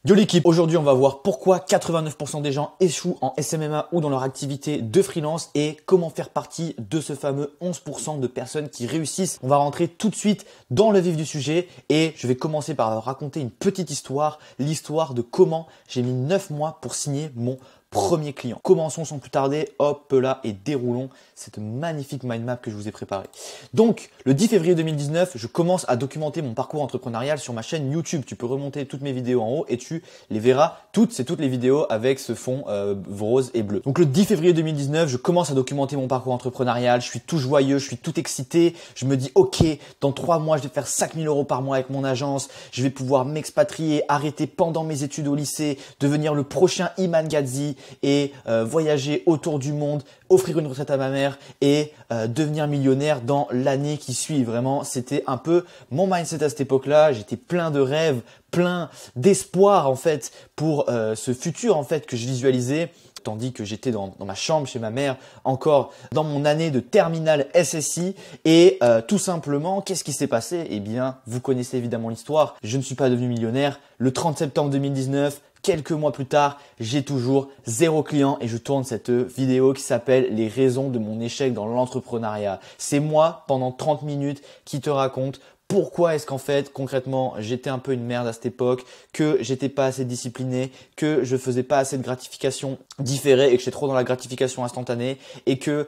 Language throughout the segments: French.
Yo l'équipe, aujourd'hui on va voir pourquoi 89% des gens échouent en SMMA ou dans leur activité de freelance et comment faire partie de ce fameux 11% de personnes qui réussissent. On va rentrer tout de suite dans le vif du sujet et je vais commencer par raconter une petite histoire, l'histoire de comment j'ai mis 9 mois pour signer mon premier client. Commençons sans plus tarder, hop là et déroulons cette magnifique mind map que je vous ai préparée. Donc, le 10 février 2019, je commence à documenter mon parcours entrepreneurial sur ma chaîne YouTube. Tu peux remonter toutes mes vidéos en haut et tu les verras. C'est toutes les vidéos avec ce fond rose et bleu. Donc, le 10 février 2019, je commence à documenter mon parcours entrepreneurial. Je suis tout joyeux, je suis tout excité. Je me dis, ok, dans 3 mois, je vais faire 5 000 € par mois avec mon agence. Je vais pouvoir m'expatrier, arrêter pendant mes études au lycée, devenir le prochain Iman Gadzhi et voyager autour du monde, offrir une retraite à ma mère et devenir millionnaire dans l'année qui suit. Vraiment, c'était un peu mon mindset à cette époque-là. J'étais plein de rêves, plein d'espoir en fait pour ce futur en fait que je visualisais. Tandis que j'étais dans ma chambre chez ma mère, encore dans mon année de terminale SSI et tout simplement, qu'est-ce qui s'est passé? Eh bien, vous connaissez évidemment l'histoire. Je ne suis pas devenu millionnaire. Le 30 septembre 2019, quelques mois plus tard, j'ai toujours 0 client et je tourne cette vidéo qui s'appelle « Les raisons de mon échec dans l'entrepreneuriat ». C'est moi, pendant 30 minutes, qui te raconte pourquoi est-ce qu'en fait, concrètement, j'étais un peu une merde à cette époque, que j'étais pas assez discipliné, que je faisais pas assez de gratification différée et que j'étais trop dans la gratification instantanée et que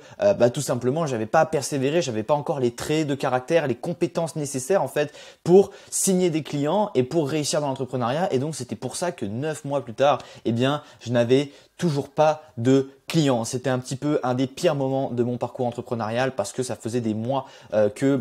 tout simplement, j'avais pas persévéré, j'avais pas encore les traits de caractère, les compétences nécessaires en fait pour signer des clients et pour réussir dans l'entrepreneuriat. Et donc, c'était pour ça que 9 mois plus tard, eh bien, je n'avais toujours pas de clients. C'était un petit peu un des pires moments de mon parcours entrepreneurial parce que ça faisait des mois que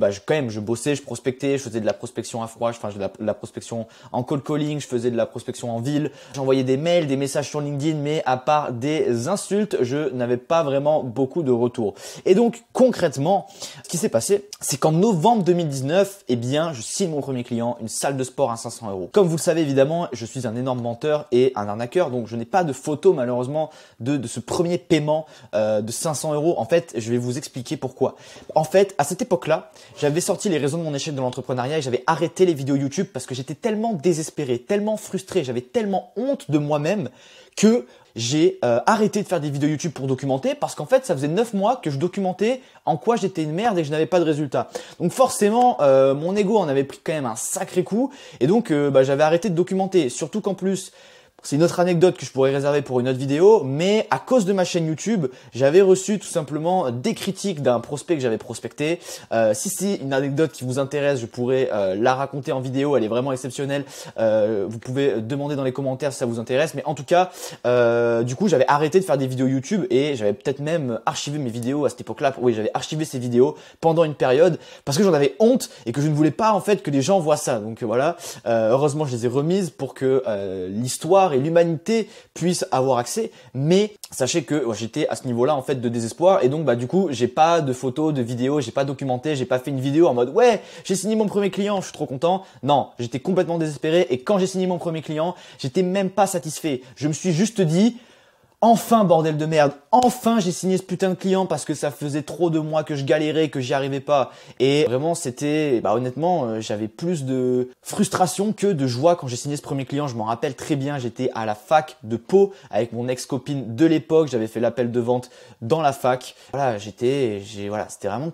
je bossais, je prospectais, je faisais de la prospection à froid, je faisais de la prospection en cold calling, je faisais de la prospection en ville, j'envoyais des mails, des messages sur LinkedIn, mais à part des insultes, je n'avais pas vraiment beaucoup de retours. Et donc concrètement, ce qui s'est passé, c'est qu'en novembre 2019, eh bien, je signe mon premier client, une salle de sport à 500 €. Comme vous le savez évidemment, je suis un énorme menteur et un arnaqueur, donc je n'ai pas de photo malheureusement de ce premier paiement de 500 €. En fait, je vais vous expliquer pourquoi. En fait, à cette époque-là, j'avais sorti les raisons de mon échec de l'entrepreneuriat et j'avais arrêté les vidéos YouTube parce que j'étais tellement désespéré, tellement frustré, j'avais tellement honte de moi-même que j'ai arrêté de faire des vidéos YouTube pour documenter parce qu'en fait, ça faisait 9 mois que je documentais en quoi j'étais une merde et que je n'avais pas de résultat. Donc forcément, mon ego en avait pris quand même un sacré coup et donc j'avais arrêté de documenter. Surtout qu'en plus, c'est une autre anecdote que je pourrais réserver pour une autre vidéo, mais à cause de ma chaîne YouTube, j'avais reçu tout simplement des critiques d'un prospect que j'avais prospecté. Si c'est une anecdote qui vous intéresse, je pourrais la raconter en vidéo, elle est vraiment exceptionnelle. Vous pouvez demander dans les commentaires si ça vous intéresse, mais en tout cas, du coup, j'avais arrêté de faire des vidéos YouTube et j'avais peut-être même archivé mes vidéos à cette époque-là. Oui, j'avais archivé ces vidéos pendant une période parce que j'en avais honte et que je ne voulais pas en fait que les gens voient ça. Donc voilà, heureusement, je les ai remises pour que l'histoire et l'humanité puissent avoir accès, mais sachez que j'étais à ce niveau-là en fait de désespoir et donc du coup j'ai pas de photos, de vidéos, j'ai pas documenté, j'ai pas fait une vidéo en mode ouais j'ai signé mon premier client, je suis trop content. Non, j'étais complètement désespéré et quand j'ai signé mon premier client, j'étais même pas satisfait. Je me suis juste dit enfin, bordel de merde, enfin j'ai signé ce putain de client parce que ça faisait trop de mois que je galérais, que j'y arrivais pas. Et vraiment c'était, honnêtement, j'avais plus de frustration que de joie quand j'ai signé ce premier client. Je m'en rappelle très bien, j'étais à la fac de Pau avec mon ex-copine de l'époque. J'avais fait l'appel de vente dans la fac. Voilà, c'était vraiment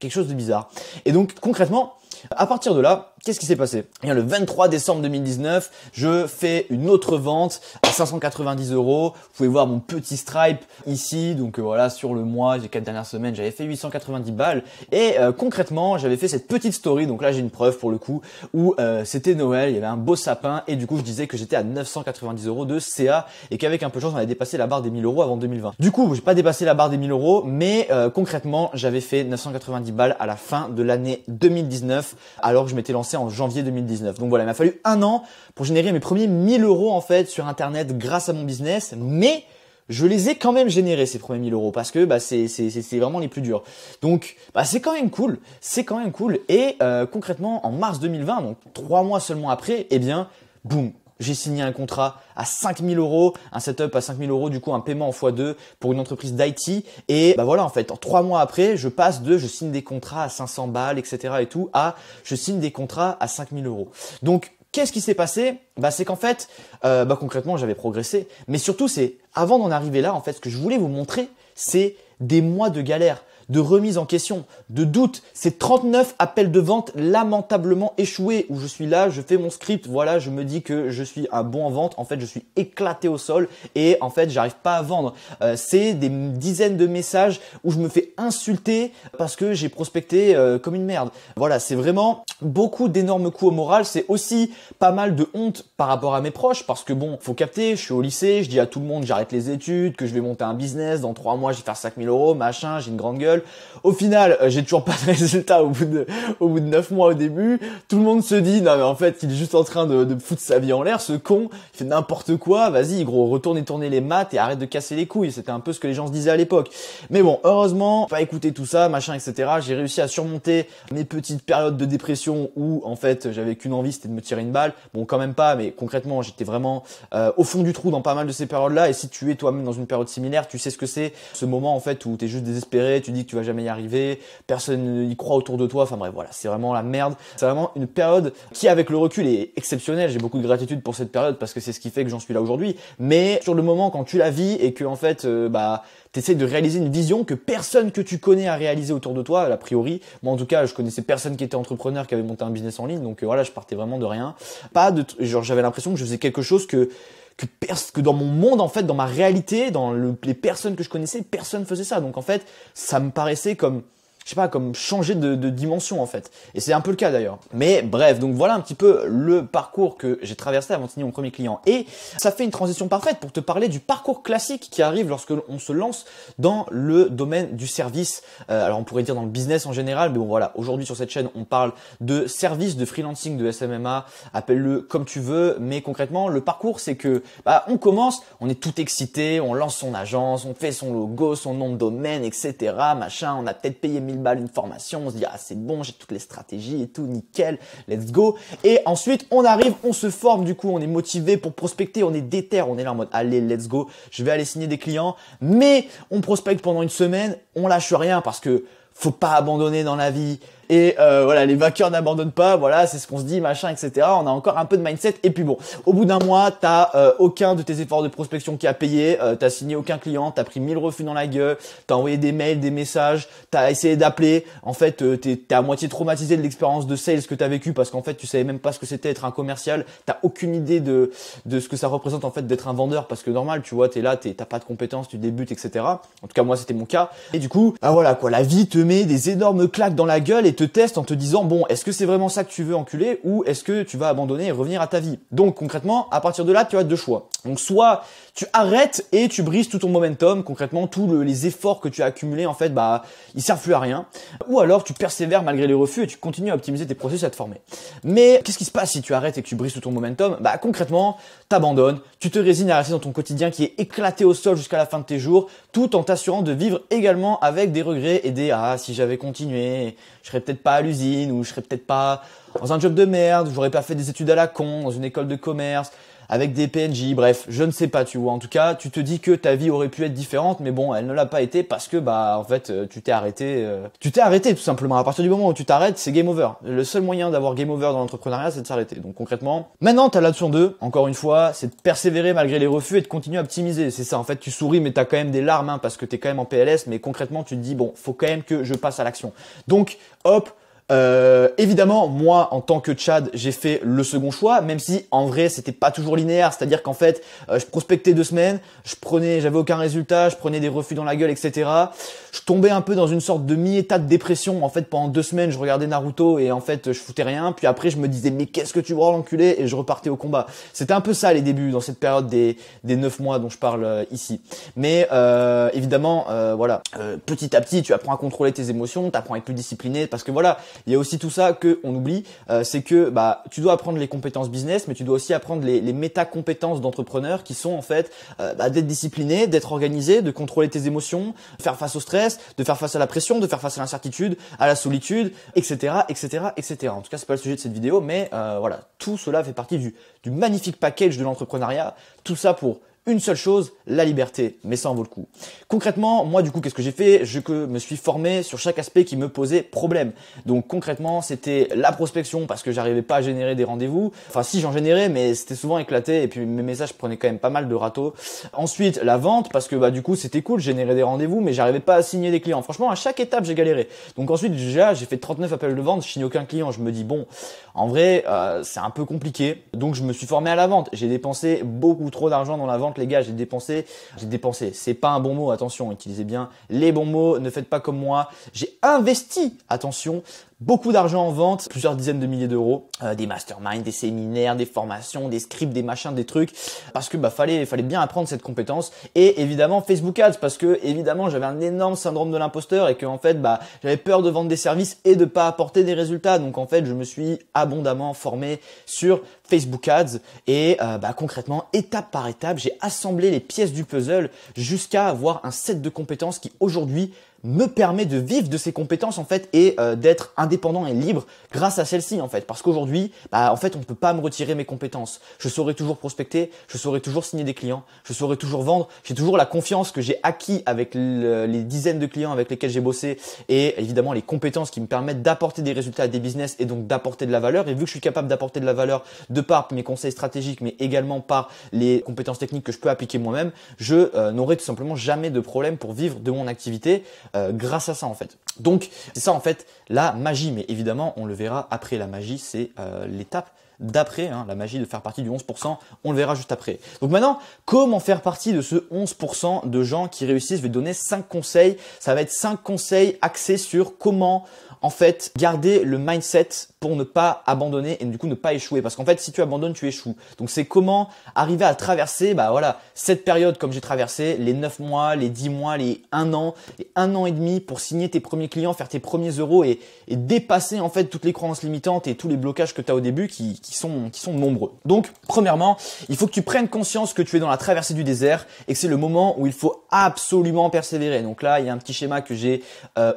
quelque chose de bizarre. Et donc concrètement, à partir de là, qu'est-ce qui s'est passé? Et le 23 décembre 2019, je fais une autre vente à 590 €. Vous pouvez voir mon petit stripe ici. Donc voilà, sur le mois, les 4 dernières semaines, j'avais fait 890 balles. Et concrètement, j'avais fait cette petite story. Donc là, j'ai une preuve pour le coup où c'était Noël, il y avait un beau sapin et du coup, je disais que j'étais à 990 € de CA et qu'avec un peu de chance, on allait dépasser la barre des 1000 € avant 2020. Du coup, j'ai pas dépassé la barre des 1000 €, mais concrètement, j'avais fait 990 balles à la fin de l'année 2019 alors que je m'étais lancé en janvier 2019. Donc voilà, il m'a fallu 1 an pour générer mes premiers 1000 € en fait sur internet grâce à mon business, mais je les ai quand même générés ces premiers 1000 € parce que c'est vraiment les plus durs. Donc c'est quand même cool, et concrètement en mars 2020, donc 3 mois seulement après, eh bien boum, j'ai signé un contrat à 5000 €, un setup à 5000 €, du coup un paiement en x2 pour une entreprise d'IT. Et voilà, en fait, en 3 mois après, je passe de je signe des contrats à 500 balles, etc. et tout, à je signe des contrats à 5000 €. Donc, qu'est-ce qui s'est passé? Bah, c'est qu'en fait, concrètement, j'avais progressé. Mais surtout, c'est avant d'en arriver là, en fait, ce que je voulais vous montrer, c'est des mois de galère, de remise en question, de doute. C'est 39 appels de vente lamentablement échoués où je suis là, je fais mon script, voilà, je me dis que je suis un bon en vente. En fait, je suis éclaté au sol et en fait, j'arrive pas à vendre. C'est des dizaines de messages où je me fais insulter parce que j'ai prospecté comme une merde. Voilà, c'est vraiment beaucoup d'énormes coups au moral. C'est aussi pas mal de honte par rapport à mes proches parce que bon, faut capter, je suis au lycée, je dis à tout le monde j'arrête les études, que je vais monter un business, dans 3 mois je vais faire 5 000 €, machin, j'ai une grande gueule. Au final, j'ai toujours pas de résultat au bout de 9 mois au début. Tout le monde se dit, non mais en fait, il est juste en train de foutre sa vie en l'air, ce con, il fait n'importe quoi, vas-y gros, retourne et tourner les maths et arrête de casser les couilles. C'était un peu ce que les gens se disaient à l'époque. Mais bon, heureusement, pas écouter tout ça, machin, etc. J'ai réussi à surmonter mes petites périodes de dépression où en fait, j'avais qu'une envie, c'était de me tirer une balle. Bon, quand même pas, mais concrètement, j'étais vraiment au fond du trou dans pas mal de ces périodes-là. Et si tu es toi-même dans une période similaire, tu sais ce que c'est, ce moment en fait où t'es juste désespéré, tu dis que tu vas jamais y arriver, personne y croit autour de toi, enfin bref, voilà, c'est vraiment la merde. C'est vraiment une période qui, avec le recul, est exceptionnelle. J'ai beaucoup de gratitude pour cette période parce que c'est ce qui fait que j'en suis là aujourd'hui. Mais sur le moment, quand tu la vis et que en fait, t'essayes de réaliser une vision que personne que tu connais a réalisé autour de toi, a priori. Moi, en tout cas, je connaissais personne qui était entrepreneur, qui avait monté un business en ligne, donc voilà, je partais vraiment de rien. J'avais l'impression que je faisais quelque chose que dans mon monde, en fait, dans ma réalité, dans les personnes que je connaissais, personne faisait ça. Donc en fait, ça me paraissait comme, je sais pas, comme changer de dimension en fait. Et c'est un peu le cas d'ailleurs. Mais bref, donc voilà un petit peu le parcours que j'ai traversé avant de signer mon premier client. Et ça fait une transition parfaite pour te parler du parcours classique qui arrive lorsque l'on se lance dans le domaine du service. Alors on pourrait dire dans le business en général, mais bon voilà, aujourd'hui sur cette chaîne, on parle de service, de freelancing, de SMMA, appelle-le comme tu veux. Mais concrètement, le parcours, c'est que on commence, on est tout excité, on lance son agence, on fait son logo, son nom de domaine, etc. Machin, on a peut-être payé 1000 balles une formation, on se dit ah c'est bon, j'ai toutes les stratégies et tout, nickel, let's go. Et ensuite on arrive, on se forme, du coup on est motivé pour prospecter, on est déter, on est là en mode allez let's go, je vais aller signer des clients, mais on prospecte pendant une semaine, on lâche rien parce que faut pas abandonner dans la vie. Et voilà, les vainqueurs n'abandonnent pas, voilà, c'est ce qu'on se dit, machin, etc. On a encore un peu de mindset. Et puis bon, au bout d'un mois, t'as aucun de tes efforts de prospection qui a payé, t'as signé aucun client, t'as pris 1000 refus dans la gueule, t'as envoyé des mails, des messages, t'as essayé d'appeler. En fait, t'es à moitié traumatisé de l'expérience de sales que t'as vécu parce qu'en fait, tu savais même pas ce que c'était être un commercial. T'as aucune idée de ce que ça représente en fait d'être un vendeur parce que normal, tu vois, t'es là, t'as pas de compétences, tu débutes, etc. En tout cas, moi, c'était mon cas. Et du coup, voilà quoi, la vie te met des énormes claques dans la gueule et te teste en te disant bon, est-ce que c'est vraiment ça que tu veux enculer ou est-ce que tu vas abandonner et revenir à ta vie. Donc concrètement, à partir de là, tu as deux choix. Donc soit tu arrêtes et tu brises tout ton momentum, concrètement tous les efforts que tu as accumulés en fait, ils servent plus à rien. Ou alors tu persévères malgré les refus et tu continues à optimiser tes processus, à te former. Mais qu'est-ce qui se passe si tu arrêtes et que tu brises tout ton momentum? Concrètement, t'abandonnes, tu te résignes à rester dans ton quotidien qui est éclaté au sol jusqu'à la fin de tes jours, tout en t'assurant de vivre également avec des regrets et des si j'avais continué, je serais peut-être pas à l'usine ou je serais peut-être pas dans un job de merde, j'aurais pas fait des études à la con dans une école de commerce avec des PNJ, bref, je ne sais pas, tu vois. En tout cas, tu te dis que ta vie aurait pu être différente, mais bon, elle ne l'a pas été parce que en fait, tu t'es arrêté. Tu t'es arrêté tout simplement. À partir du moment où tu t'arrêtes, c'est game over. Le seul moyen d'avoir game over dans l'entrepreneuriat, c'est de s'arrêter. Donc concrètement, maintenant, t'as l'option 2, encore une fois, c'est de persévérer malgré les refus et de continuer à optimiser. C'est ça, en fait, tu souris, mais t'as quand même des larmes, parce que t'es quand même en PLS, mais concrètement, tu te dis, bon, faut quand même que je passe à l'action. Donc, hop. Évidemment, moi, en tant que Tchad, j'ai fait le second choix, même si en vrai, c'était pas toujours linéaire. C'est-à-dire qu'en fait, je prospectais 2 semaines, j'avais aucun résultat, je prenais des refus dans la gueule, etc. Je tombais un peu dans une sorte de mi-état de dépression. En fait, pendant 2 semaines, je regardais Naruto et en fait, je foutais rien. Puis après, je me disais, mais qu'est-ce que tu branles, l'enculé? Et je repartais au combat. C'était un peu ça les débuts dans cette période des 9 mois dont je parle ici. Mais évidemment, voilà, petit à petit, tu apprends à contrôler tes émotions, tu apprends à être plus discipliné, parce que voilà. Il y a aussi tout ça que on oublie, c'est que tu dois apprendre les compétences business, mais tu dois aussi apprendre les méta-compétences d'entrepreneur qui sont en fait d'être discipliné, d'être organisé, de contrôler tes émotions, de faire face au stress, de faire face à la pression, de faire face à l'incertitude, à la solitude, etc., etc., etc. En tout cas, c'est pas le sujet de cette vidéo, mais voilà, tout cela fait partie du magnifique package de l'entrepreneuriat. Tout ça pour une seule chose, la liberté, mais ça en vaut le coup. Concrètement, moi du coup, qu'est-ce que j'ai fait? Je me suis formé sur chaque aspect qui me posait problème. Donc concrètement, c'était la prospection parce que j'arrivais pas à générer des rendez-vous. Enfin si, j'en générais, mais c'était souvent éclaté et puis mes messages prenaient quand même pas mal de râteaux. Ensuite, la vente parce que du coup, c'était cool, je générais des rendez-vous, mais j'arrivais pas à signer des clients. Franchement, à chaque étape, j'ai galéré. Donc ensuite, déjà, j'ai fait 39 appels de vente, je signe aucun client. Je me dis bon, en vrai, c'est un peu compliqué. Donc je me suis formé à la vente. J'ai dépensé beaucoup trop d'argent dans la vente, les gars. J'ai dépensé. C'est pas un bon mot, attention, utilisez bien les bons mots. Ne faites pas comme moi. J'ai investi, attention, beaucoup d'argent en vente, plusieurs dizaines de milliers d'euros, des masterminds, des séminaires, des formations, des scripts, des machins, des trucs, parce que fallait bien apprendre cette compétence. Et évidemment Facebook Ads, parce que évidemment j'avais un énorme syndrome de l'imposteur et que en fait j'avais peur de vendre des services et de pas apporter des résultats. Donc en fait je me suis abondamment formé sur Facebook Ads et concrètement étape par étape j'ai assemblé les pièces du puzzle jusqu'à avoir un set de compétences qui aujourd'hui me permet de vivre de ces compétences en fait et d'être indépendant et libre grâce à celles-ci en fait, parce qu'aujourd'hui en fait on ne peut pas me retirer mes compétences. Je saurai toujours prospecter, je saurai toujours signer des clients, je saurai toujours vendre, j'ai toujours la confiance que j'ai acquis avec les dizaines de clients avec lesquels j'ai bossé et évidemment les compétences qui me permettent d'apporter des résultats à des business et donc d'apporter de la valeur. Et vu que je suis capable d'apporter de la valeur de par mes conseils stratégiques mais également par les compétences techniques que je peux appliquer moi-même, je n'aurai tout simplement jamais de problème pour vivre de mon activité grâce à ça en fait. Donc c'est ça en fait la magie, mais évidemment on le verra après. La magie c'est l'étape d'après, la magie de faire partie du 11%, on le verra juste après. Donc maintenant, comment faire partie de ce 11% de gens qui réussissent? Je vais te donner 5 conseils, ça va être 5 conseils axés sur comment en fait garder le mindset pour ne pas abandonner et du coup ne pas échouer, parce qu'en fait si tu abandonnes tu échoues. Donc c'est comment arriver à traverser cette période comme j'ai traversé, les 9 mois, les 10 mois, les 1 an, les 1 an et demi pour signer tes premiers clients, faire tes premiers euros et dépasser en fait toutes les croyances limitantes et tous les blocages que tu as au début qui sont nombreux. Donc premièrement, il faut que tu prennes conscience que tu es dans la traversée du désert et que c'est le moment où il faut absolument persévérer. Donc là il y a un petit schéma que j'ai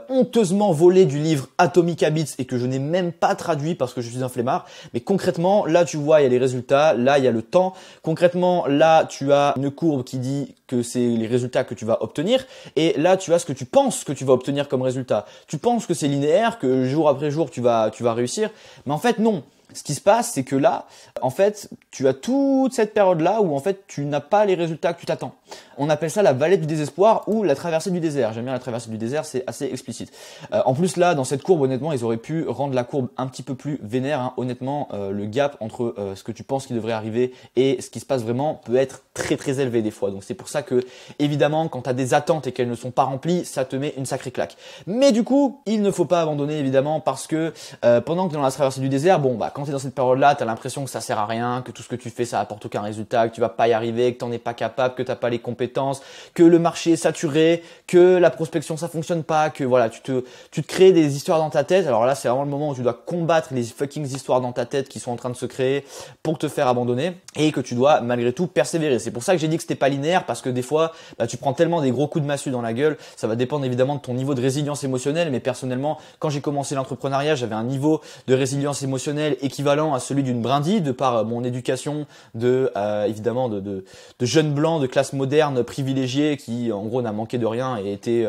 honteusement volé du livre Atomic Habits et que je n'ai même pas traduit parce que je suis un flemmard. Mais concrètement, là tu vois, il y a les résultats, là il y a le temps. Concrètement, là tu as une courbe qui dit que c'est les résultats que tu vas obtenir et là tu as ce que tu penses que tu vas obtenir comme résultat. Tu penses que c'est linéaire, que jour après jour tu vas réussir, mais en fait non. Ce qui se passe, c'est que là, en fait, tu as toute cette période-là où en fait, tu n'as pas les résultats que tu t'attends. On appelle ça la vallée du désespoir ou la traversée du désert. J'aime bien la traversée du désert, c'est assez explicite. En plus, là, dans cette courbe, honnêtement, ils auraient pu rendre la courbe un petit peu plus vénère. Honnêtement, le gap entre ce que tu penses qui devrait arriver et ce qui se passe vraiment peut être très très élevé des fois. Donc c'est pour ça que, évidemment, quand tu as des attentes et qu'elles ne sont pas remplies, ça te met une sacrée claque. Mais du coup, il ne faut pas abandonner, évidemment, parce que pendant que tu es dans la traversée du désert, quand tu es dans cette période-là, tu as l'impression que ça sert à rien, que tout ce que tu fais, ça apporte aucun résultat, que tu vas pas y arriver, que tu n'en es pas capable, que tu n'as pas les compétences, que le marché est saturé, que la prospection ça fonctionne pas, que voilà, tu te crées des histoires dans ta tête. Alors là, c'est vraiment le moment où tu dois combattre les fucking histoires dans ta tête qui sont en train de se créer pour te faire abandonner et que tu dois malgré tout persévérer. C'est pour ça que j'ai dit que c'était pas linéaire, parce que des fois, tu prends tellement des gros coups de massue dans la gueule. Ça va dépendre évidemment de ton niveau de résilience émotionnelle, mais personnellement, quand j'ai commencé l'entrepreneuriat, j'avais un niveau de résilience émotionnelle équivalent à celui d'une brindille de par mon éducation évidemment de jeunes blancs de classe moderne privilégiés qui en gros n'a manqué de rien et été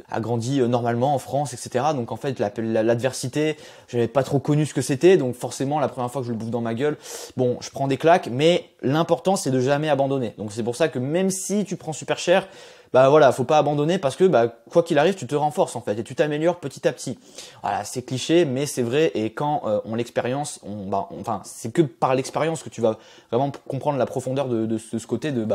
agrandi normalement en France, etc. Donc en fait l'adversité, j'avais pas trop connu ce que c'était, donc forcément la première fois que je le bouffe dans ma gueule, je prends des claques, mais l'important c'est de jamais abandonner. Donc c'est pour ça que même si tu prends super cher, faut pas abandonner, parce que quoi qu'il arrive, tu te renforces en fait et tu t'améliores petit à petit. Voilà, c'est cliché, mais c'est vrai. Et quand on l'expérience, c'est que par l'expérience que tu vas vraiment comprendre la profondeur de ce côté de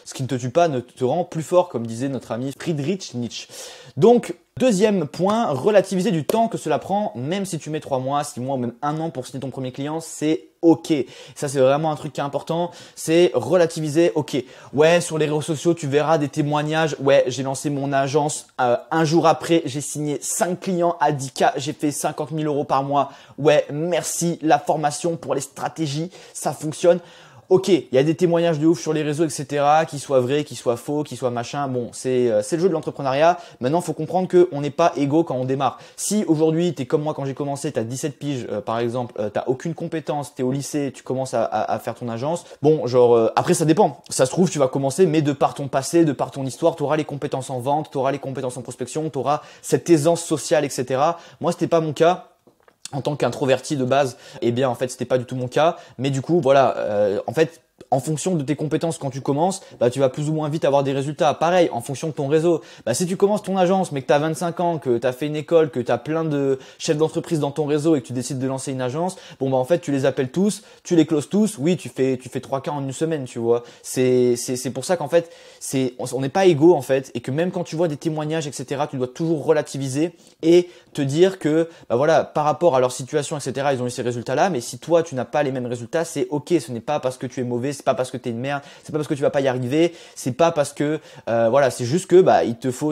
ce qui ne te tue pas ne te rend plus fort, comme disait notre ami Friedrich Nietzsche. Donc deuxième point, relativiser du temps que cela prend, même si tu mets 3 mois, 6 mois ou même 1 an pour signer ton premier client, c'est ok. Ça, c'est vraiment un truc qui est important, c'est relativiser. Ok, ouais, sur les réseaux sociaux, tu verras des témoignages. Ouais, j'ai lancé mon agence, un jour après, j'ai signé 5 clients à 10K, j'ai fait 50 000 euros par mois. Ouais, merci, la formation pour les stratégies, ça fonctionne. Ok, il y a des témoignages de ouf sur les réseaux, etc., qui soient vrais, qui soient faux, qui soient machin. Bon, c'est le jeu de l'entrepreneuriat. Maintenant, faut comprendre qu'on n'est pas égaux quand on démarre. Si aujourd'hui, t'es comme moi quand j'ai commencé, t'as 17 piges, par exemple, t'as aucune compétence, t'es au lycée, tu commences à faire ton agence. Bon, genre, après ça dépend. Ça se trouve, tu vas commencer, mais de par ton passé, de par ton histoire, t'auras les compétences en vente, t'auras les compétences en prospection, t'auras cette aisance sociale, etc. Moi, c'était pas mon cas. En tant qu'introverti de base, eh bien en fait c'était pas du tout mon cas, mais du coup voilà, en fait en fonction de tes compétences quand tu commences, bah tu vas plus ou moins vite avoir des résultats. Pareil, en fonction de ton réseau. Bah si tu commences ton agence mais que tu as 25 ans, que tu as fait une école, que tu as plein de chefs d'entreprise dans ton réseau et que tu décides de lancer une agence, bon bah en fait tu les appelles tous, tu les closes tous. Oui, tu fais 3 cas en une semaine, tu vois. C'est pour ça qu'en fait, on n'est pas égaux en fait, et que même quand tu vois des témoignages, etc., tu dois toujours relativiser et te dire que bah voilà, par rapport à leur situation, etc., ils ont eu ces résultats-là, mais si toi tu n'as pas les mêmes résultats, c'est ok. Ce n'est pas parce que tu es mauvais, c'est pas parce que t'es une merde, c'est pas parce que tu vas pas y arriver, c'est pas parce que voilà, c'est juste que bah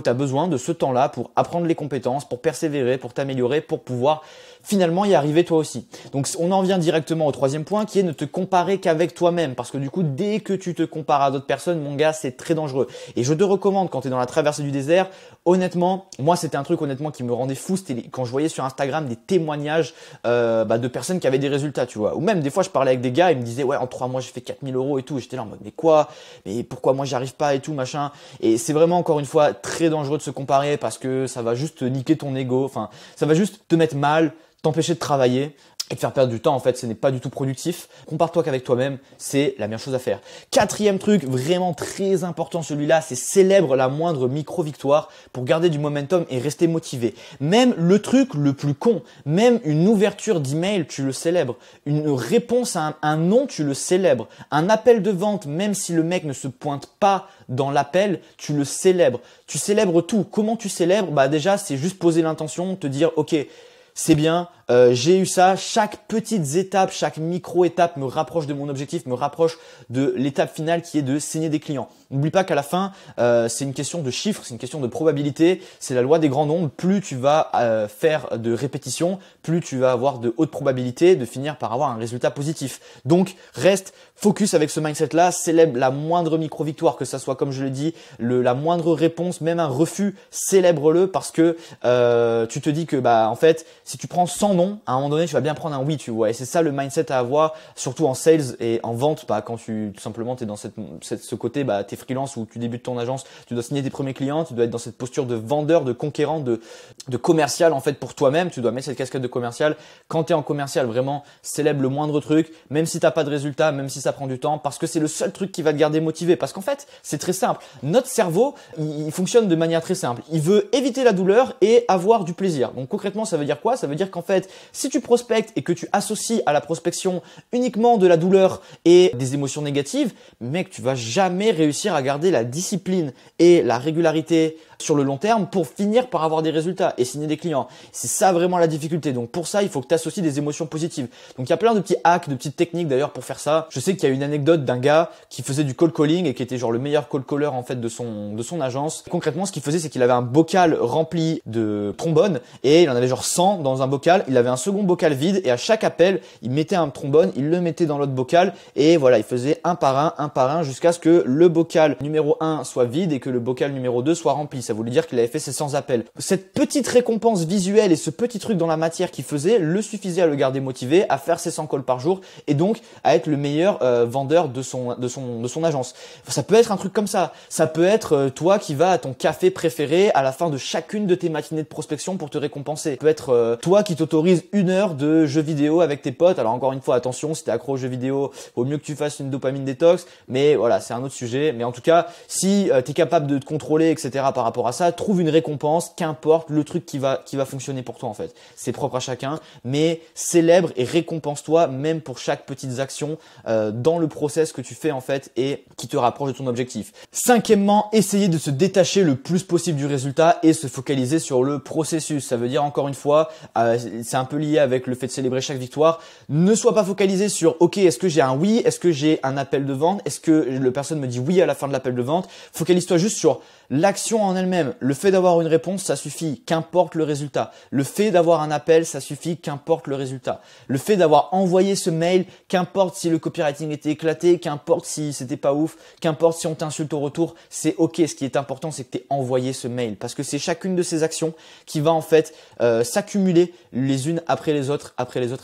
t'as besoin de ce temps-là pour apprendre les compétences, pour persévérer, pour t'améliorer, pour pouvoir finalement y arriver toi aussi. Donc on en vient directement au troisième point qui est ne te comparer qu'avec toi-même, parce que du coup dès que tu te compares à d'autres personnes, mon gars, c'est très dangereux. Et je te recommande quand tu es dans la traversée du désert, honnêtement, moi c'était un truc honnêtement qui me rendait fou, c'était quand je voyais sur Instagram des témoignages de personnes qui avaient des résultats, tu vois. Ou même des fois je parlais avec des gars, ils me disaient ouais en 3 mois j'ai fait 4000 € et tout, et j'étais là en mode mais quoi, mais pourquoi moi j'y arrive pas et tout machin. Et c'est vraiment encore une fois très dangereux de se comparer parce que ça va juste niquer ton ego, enfin ça va juste te mettre mal, t'empêcher de travailler et te faire perdre du temps. En fait, ce n'est pas du tout productif. Compare-toi qu'avec toi-même, c'est la meilleure chose à faire. Quatrième truc, vraiment très important celui-là, c'est célèbre la moindre micro-victoire pour garder du momentum et rester motivé. Même le truc le plus con, même une ouverture d'email, tu le célèbres. Une réponse à un non, tu le célèbres. Un appel de vente, même si le mec ne se pointe pas dans l'appel, tu le célèbres. Tu célèbres tout. Comment tu célèbres? Bah déjà, c'est juste poser l'intention, te dire ok, c'est bien, j'ai eu ça, chaque petite étape, chaque micro-étape me rapproche de mon objectif, me rapproche de l'étape finale qui est de signer des clients. N'oublie pas qu'à la fin, c'est une question de chiffres, c'est une question de probabilité, c'est la loi des grands nombres. Plus tu vas faire de répétitions, plus tu vas avoir de hautes probabilités de finir par avoir un résultat positif. Donc, reste focus avec ce mindset-là, célèbre la moindre micro-victoire, que ça soit, comme je l'ai dit, la moindre réponse, même un refus, célèbre-le parce que tu te dis que bah en fait, si tu prends 100 non, à un moment donné, tu vas bien prendre un oui, tu vois. Et c'est ça le mindset à avoir, surtout en sales et en vente, bah quand tout simplement t'es dans ce côté, bah t'es freelance ou tu débutes ton agence, tu dois signer tes premiers clients, tu dois être dans cette posture de vendeur, de conquérant, de commercial en fait pour toi-même. Tu dois mettre cette casquette de commercial. Quand t'es en commercial, vraiment célèbre le moindre truc, même si t'as pas de résultat, même si ça prend du temps, parce que c'est le seul truc qui va te garder motivé. Parce qu'en fait, c'est très simple. Notre cerveau, il fonctionne de manière très simple. Il veut éviter la douleur et avoir du plaisir. Donc concrètement, ça veut dire quoi? Ça veut dire qu'en fait, si tu prospectes et que tu associes à la prospection uniquement de la douleur et des émotions négatives, mec, tu vas jamais réussir à garder la discipline et la régularité sur le long terme pour finir par avoir des résultats et signer des clients. C'est ça vraiment la difficulté. Donc pour ça, il faut que tu associes des émotions positives. Donc il y a plein de petits hacks, de petites techniques d'ailleurs pour faire ça. Je sais qu'il y a une anecdote d'un gars qui faisait du cold calling et qui était genre le meilleur cold caller en fait de son agence. Concrètement, ce qu'il faisait, c'est qu'il avait un bocal rempli de trombone et il en avait genre 100 dans un bocal. Il avait un second bocal vide et à chaque appel, il mettait un trombone, il le mettait dans l'autre bocal et voilà, il faisait un par un jusqu'à ce que le bocal numéro 1 soit vide et que le bocal numéro 2 soit rempli. Ça voulait dire qu'il avait fait ses 100 appels. Cette petite récompense visuelle et ce petit truc dans la matière qu'il faisait le suffisait à le garder motivé, à faire ses 100 calls par jour et donc à être le meilleur vendeur de son agence. Ça peut être un truc comme ça. Ça peut être toi qui vas à ton café préféré à la fin de chacune de tes matinées de prospection pour te récompenser. Ça peut être toi qui t'autorises 1 heure de jeux vidéo avec tes potes. Alors encore une fois, attention, si t'es accro aux jeux vidéo, vaut mieux que tu fasses une dopamine détox. Mais voilà, c'est un autre sujet. Mais en tout cas, si t'es capable de te contrôler, etc. par rapport à ça, trouve une récompense, qu'importe le truc qui va fonctionner pour toi en fait. C'est propre à chacun, mais célèbre et récompense-toi même pour chaque petite action dans le process que tu fais en fait et qui te rapproche de ton objectif. Cinquièmement, essayer de se détacher le plus possible du résultat et se focaliser sur le processus. Ça veut dire encore une fois, c'est un peu lié avec le fait de célébrer chaque victoire. Ne sois pas focalisé sur ok, est-ce que j'ai un oui, est-ce que j'ai un appel de vente, est-ce que la personne me dit oui à la fin de l'appel de vente. Focalise-toi juste sur l'action en elle-même. elle-même, le fait d'avoir une réponse, ça suffit, qu'importe le résultat. Le fait d'avoir un appel, ça suffit, qu'importe le résultat. Le fait d'avoir envoyé ce mail, qu'importe si le copywriting était éclaté, qu'importe si c'était pas ouf, qu'importe si on t'insulte au retour, c'est ok. Ce qui est important, c'est que tu aies envoyé ce mail parce que c'est chacune de ces actions qui va en fait s'accumuler les unes après les autres,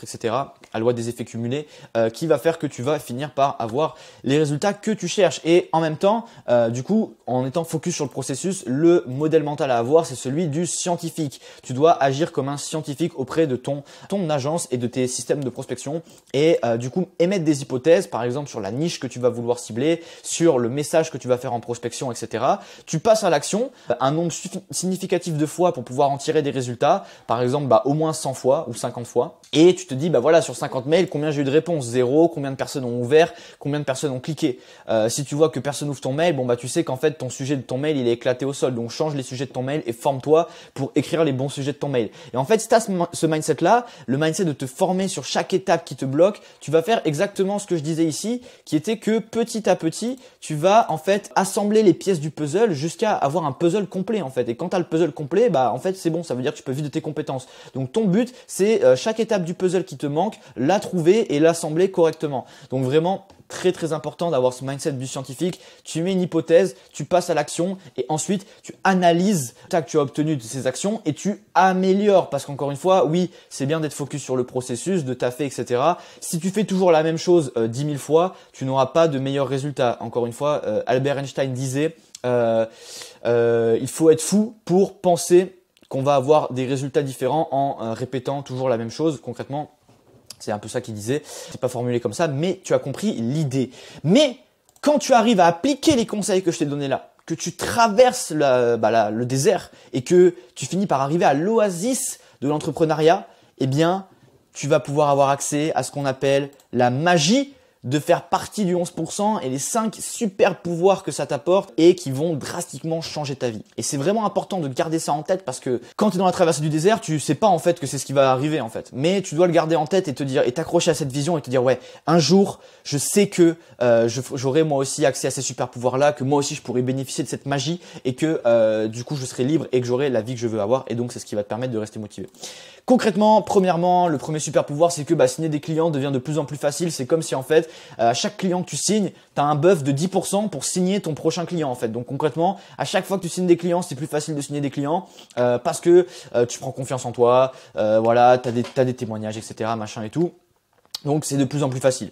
etc. À loi des effets cumulés, qui va faire que tu vas finir par avoir les résultats que tu cherches. Et en même temps, du coup, en étant focus sur le processus, le modèle mental à avoir, c'est celui du scientifique. Tu dois agir comme un scientifique auprès de ton agence et de tes systèmes de prospection et du coup émettre des hypothèses, par exemple sur la niche que tu vas vouloir cibler, sur le message que tu vas faire en prospection, etc. Tu passes à l'action un nombre significatif de fois pour pouvoir en tirer des résultats, par exemple au moins 100 fois ou 50 fois. Et tu te dis, voilà, sur 50 mails, combien j'ai eu de réponses? 0, combien de personnes ont ouvert, combien de personnes ont cliqué. Si tu vois que personne ouvre ton mail, tu sais qu'en fait ton sujet de ton mail il est éclaté au sol. Donc change les sujets de ton mail et forme-toi pour écrire les bons sujets de ton mail. Et en fait, si tu as ce mindset là, le mindset de te former sur chaque étape qui te bloque, tu vas faire exactement ce que je disais ici, qui était que petit à petit, tu vas en fait assembler les pièces du puzzle jusqu'à avoir un puzzle complet en fait. Et quand tu as le puzzle complet, en fait c'est bon, ça veut dire que tu peux vivre de tes compétences. Donc ton but, c'est chaque étape du puzzle qui te manque, la trouver et l'assembler correctement. Donc vraiment très très important d'avoir ce mindset du scientifique. Tu mets une hypothèse, tu passes à l'action et ensuite tu analyses ce que tu as obtenu de ces actions et tu améliores. Parce qu'encore une fois, oui, c'est bien d'être focus sur le processus, de taffer, etc. Si tu fais toujours la même chose 10 000 fois, tu n'auras pas de meilleurs résultats. Encore une fois, Albert Einstein disait il faut être fou pour penser qu'on va avoir des résultats différents en répétant toujours la même chose. Concrètement, c'est un peu ça qu'il disait. C'est pas formulé comme ça, mais tu as compris l'idée. Mais quand tu arrives à appliquer les conseils que je t'ai donnés là, que tu traverses le désert et que tu finis par arriver à l'oasis de l'entrepreneuriat, eh bien, tu vas pouvoir avoir accès à ce qu'on appelle la magie de faire partie du 11% et les 5 super pouvoirs que ça t'apporte et qui vont drastiquement changer ta vie. Et c'est vraiment important de garder ça en tête parce que quand tu es dans la traversée du désert, tu sais pas en fait que c'est ce qui va arriver en fait. Mais tu dois le garder en tête et te dire et t'accrocher à cette vision et te dire ouais, un jour, je sais que j'aurai moi aussi accès à ces super pouvoirs là, que moi aussi je pourrai bénéficier de cette magie et que du coup je serai libre et que j'aurai la vie que je veux avoir et donc c'est ce qui va te permettre de rester motivé. Concrètement, premièrement, le premier super pouvoir, c'est que signer des clients devient de plus en plus facile. C'est comme si en fait, à chaque client que tu signes, tu as un buff de 10% pour signer ton prochain client en fait. Donc concrètement, à chaque fois que tu signes des clients, c'est plus facile de signer des clients parce que tu prends confiance en toi, voilà, tu as des témoignages, etc., machin et tout. Donc c'est de plus en plus facile.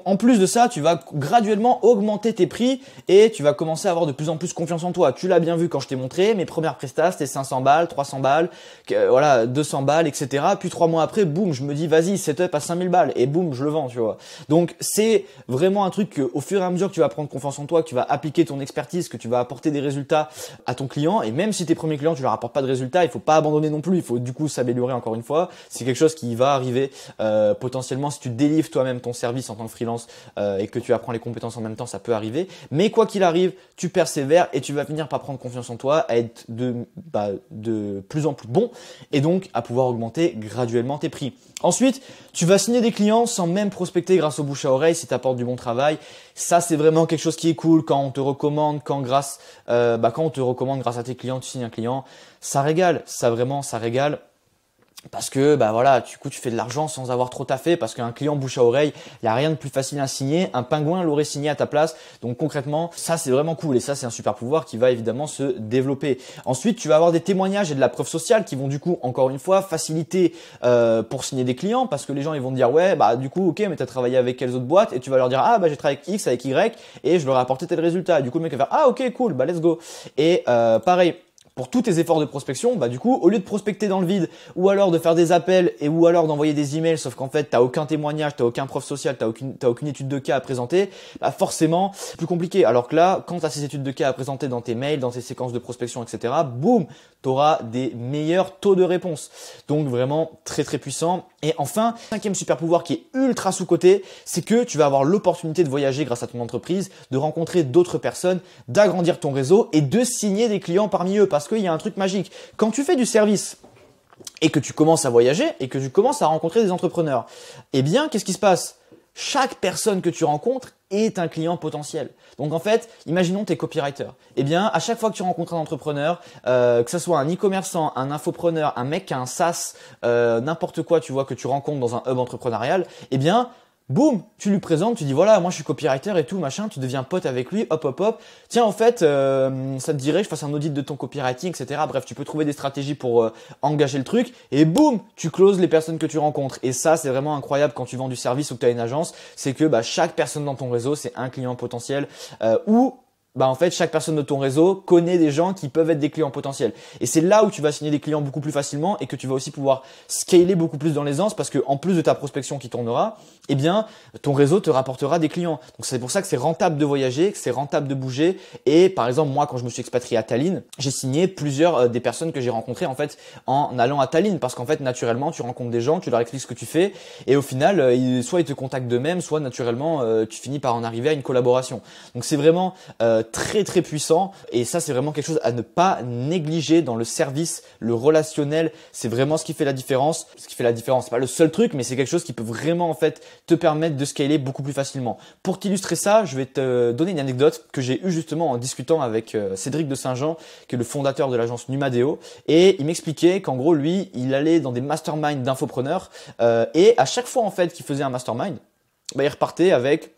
En plus de ça, tu vas graduellement augmenter tes prix et tu vas commencer à avoir de plus en plus confiance en toi. Tu l'as bien vu quand je t'ai montré, mes premières prestats c'était 500 balles, 300 balles, 200 balles, etc. Puis 3 mois après, boum, je me dis vas-y, setup à 5000 balles et boum, je le vends, tu vois. Donc c'est vraiment un truc que au fur et à mesure que tu vas prendre confiance en toi, que tu vas appliquer ton expertise, que tu vas apporter des résultats à ton client et même si tes premiers clients tu leur apportes pas de résultats, il faut pas abandonner non plus, il faut du coup s'améliorer encore une fois. C'est quelque chose qui va arriver potentiellement si tu délivres toi-même ton service en tant que freelance et que tu apprends les compétences en même temps, ça peut arriver. Mais quoi qu'il arrive, tu persévères et tu vas finir par prendre confiance en toi, à être de plus en plus bon et donc à pouvoir augmenter graduellement tes prix. Ensuite, tu vas signer des clients sans même prospecter grâce au bouche à oreille si tu apportes du bon travail. Ça, c'est vraiment quelque chose qui est cool quand on te recommande, quand on te recommande grâce à tes clients, tu signes un client. Ça régale, ça régale. Parce que du coup tu fais de l'argent sans avoir trop taffé parce qu'un client bouche à oreille, il n'y a rien de plus facile à signer. Un pingouin l'aurait signé à ta place. Donc concrètement, ça c'est vraiment cool et ça c'est un super pouvoir qui va évidemment se développer. Ensuite, tu vas avoir des témoignages et de la preuve sociale qui vont du coup encore une fois faciliter pour signer des clients parce que les gens ils vont te dire ouais du coup ok mais t'as travaillé avec quelles autres boîtes et tu vas leur dire j'ai travaillé avec X, avec Y et je leur ai apporté tel résultat. Du coup le mec va faire ok cool let's go et pareil. Pour tous tes efforts de prospection, du coup, au lieu de prospecter dans le vide ou alors de faire des appels ou alors d'envoyer des emails, sauf qu'en fait, t'as aucun témoignage, t'as aucun preuve sociale, t'as aucune étude de cas à présenter, forcément, c'est plus compliqué. Alors que là, quand t'as ces études de cas à présenter dans tes mails, dans tes séquences de prospection, etc., boum, t'auras des meilleurs taux de réponse. Donc vraiment très très puissant. Et enfin, cinquième super pouvoir qui est ultra sous-coté, c'est que tu vas avoir l'opportunité de voyager grâce à ton entreprise, de rencontrer d'autres personnes, d'agrandir ton réseau et de signer des clients parmi eux. Parce qu'il y a un truc magique. Quand tu fais du service et que tu commences à voyager et que tu commences à rencontrer des entrepreneurs, eh bien, qu'est-ce qui se passe? chaque personne que tu rencontres est un client potentiel. Donc en fait, imaginons tu es copywriter. Eh bien, à chaque fois que tu rencontres un entrepreneur, que ce soit un e-commerçant, un infopreneur, un mec qui a un SaaS, n'importe quoi, tu vois, que tu rencontres dans un hub entrepreneurial, eh bien, boum, tu lui présentes, tu dis voilà, moi je suis copywriter et tout, machin, tu deviens pote avec lui, hop, hop, hop. Tiens, en fait, ça te dirait que je fasse un audit de ton copywriting, etc. Bref, tu peux trouver des stratégies pour engager le truc et boum, tu closes les personnes que tu rencontres. Et ça, c'est vraiment incroyable quand tu vends du service ou que tu as une agence, c'est que chaque personne dans ton réseau, c'est un client potentiel ou en fait, chaque personne de ton réseau connaît des gens qui peuvent être des clients potentiels. Et c'est là où tu vas signer des clients beaucoup plus facilement et que tu vas aussi pouvoir scaler beaucoup plus dans l'aisance parce que en plus de ta prospection qui tournera, eh bien, ton réseau te rapportera des clients. Donc, c'est pour ça que c'est rentable de voyager, que c'est rentable de bouger. Et par exemple, moi, quand je me suis expatrié à Tallinn, j'ai signé plusieurs des personnes que j'ai rencontrées en fait en allant à Tallinn parce qu'en fait, naturellement, tu rencontres des gens, tu leur expliques ce que tu fais et au final, soit ils te contactent d'eux-mêmes, soit naturellement, tu finis par en arriver à une collaboration. Donc, c'est vraiment très très puissant et ça c'est vraiment quelque chose à ne pas négliger dans le service, le relationnel, c'est vraiment ce qui fait la différence. Ce qui fait la différence, c'est pas le seul truc, mais c'est quelque chose qui peut vraiment en fait te permettre de scaler beaucoup plus facilement. Pour t'illustrer ça, je vais te donner une anecdote que j'ai eue justement en discutant avec Cédric de Saint-Jean, qui est le fondateur de l'agence Numadeo, et il m'expliquait qu'en gros lui, il allait dans des masterminds d'infopreneurs et à chaque fois en fait qu'il faisait un mastermind, il repartait avec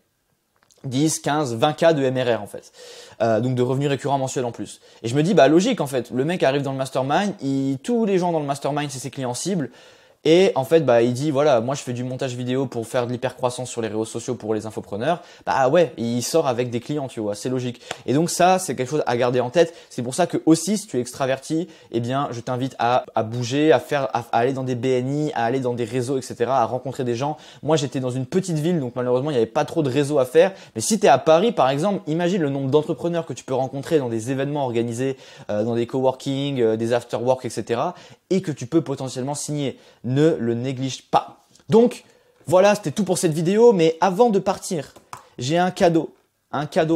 10, 15, 20 cas de MRR en fait. Donc de revenus récurrents mensuels en plus. Et je me dis logique en fait, le mec arrive dans le mastermind, tous les gens dans le mastermind c'est ses clients cibles. Et en fait, il dit voilà, moi je fais du montage vidéo pour faire de l'hypercroissance sur les réseaux sociaux pour les infopreneurs. Ouais, il sort avec des clients, tu vois, c'est logique. Et donc ça, c'est quelque chose à garder en tête. C'est pour ça que aussi, si tu es extraverti, eh bien, je t'invite à bouger, à aller dans des BNI, à aller dans des réseaux, etc., à rencontrer des gens. Moi, j'étais dans une petite ville, donc malheureusement, il n'y avait pas trop de réseaux à faire. Mais si tu es à Paris, par exemple, imagine le nombre d'entrepreneurs que tu peux rencontrer dans des événements organisés, dans des coworking, des after-work, etc., et que tu peux potentiellement signer. Ne le néglige pas. Donc, voilà, c'était tout pour cette vidéo. Mais avant de partir, j'ai un cadeau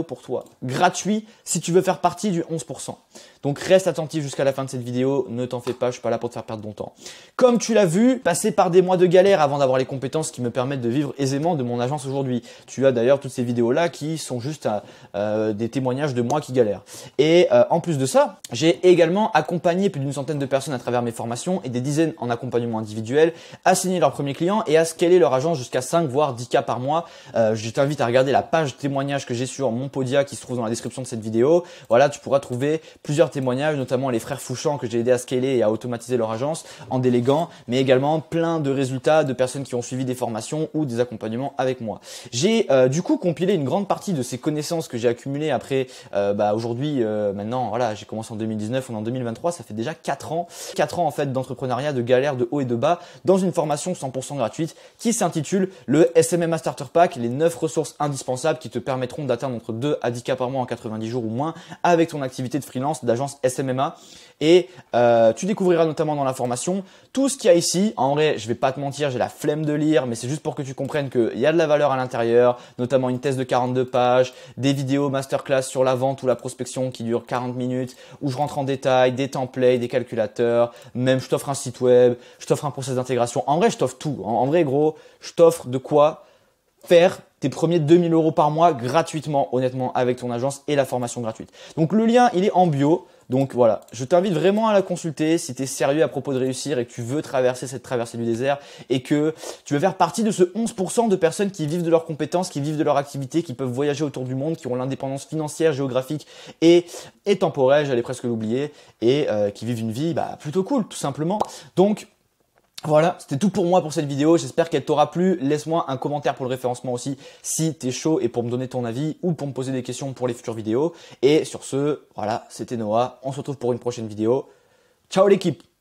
pour toi, gratuit, si tu veux faire partie du 11%. Donc, reste attentif jusqu'à la fin de cette vidéo. Ne t'en fais pas, je suis pas là pour te faire perdre ton temps. Comme tu l'as vu, passer par des mois de galère avant d'avoir les compétences qui me permettent de vivre aisément de mon agence aujourd'hui. Tu as d'ailleurs toutes ces vidéos-là qui sont juste des témoignages de moi qui galèrent. Et en plus de ça, j'ai également accompagné plus d'une centaine de personnes à travers mes formations et des dizaines en accompagnement individuel à signer leurs premiers clients et à scaler leur agence jusqu'à 5 voire 10 cas par mois. Je t'invite à regarder la page témoignage que j'ai sur mon Podia qui se trouve dans la description de cette vidéo. Voilà, tu pourras trouver plusieurs témoignages, notamment les frères Fouchant que j'ai aidé à scaler et à automatiser leur agence en déléguant, mais également plein de résultats de personnes qui ont suivi des formations ou des accompagnements avec moi. J'ai du coup compilé une grande partie de ces connaissances que j'ai accumulées après aujourd'hui, maintenant, voilà, j'ai commencé en 2019, on est en 2023, ça fait déjà 4 ans. 4 ans en fait d'entrepreneuriat, de galère, de haut et de bas, dans une formation 100% gratuite qui s'intitule le SMMA Starter Pack, les 9 ressources indispensables qui te permettront d'atteindre entre 2 à 10 cas par mois en 90 jours ou moins avec ton activité de freelance d'agence SMMA. Et tu découvriras notamment dans la formation tout ce qu'il y a ici. En vrai, je vais pas te mentir, j'ai la flemme de lire, mais c'est juste pour que tu comprennes qu'il y a de la valeur à l'intérieur, notamment une thèse de 42 pages, des vidéos masterclass sur la vente ou la prospection qui durent 40 minutes, où je rentre en détail, des templates, des calculateurs, même je t'offre un site web, je t'offre un process d'intégration. En vrai, je t'offre tout. En vrai, gros, je t'offre de quoi faire tes premiers 2000 € par mois gratuitement, honnêtement, avec ton agence et la formation gratuite. Donc, le lien, il est en bio. Donc voilà, je t'invite vraiment à la consulter si tu es sérieux à propos de réussir et que tu veux traverser cette traversée du désert et que tu veux faire partie de ce 11% de personnes qui vivent de leurs compétences, qui vivent de leur activité, qui peuvent voyager autour du monde, qui ont l'indépendance financière, géographique et temporelle, j'allais presque l'oublier, et qui vivent une vie plutôt cool tout simplement. Donc voilà, c'était tout pour moi pour cette vidéo. J'espère qu'elle t'aura plu. Laisse-moi un commentaire pour le référencement aussi si t'es chaud et pour me donner ton avis ou pour me poser des questions pour les futures vidéos. Et sur ce, voilà, c'était Noah. On se retrouve pour une prochaine vidéo. Ciao l'équipe!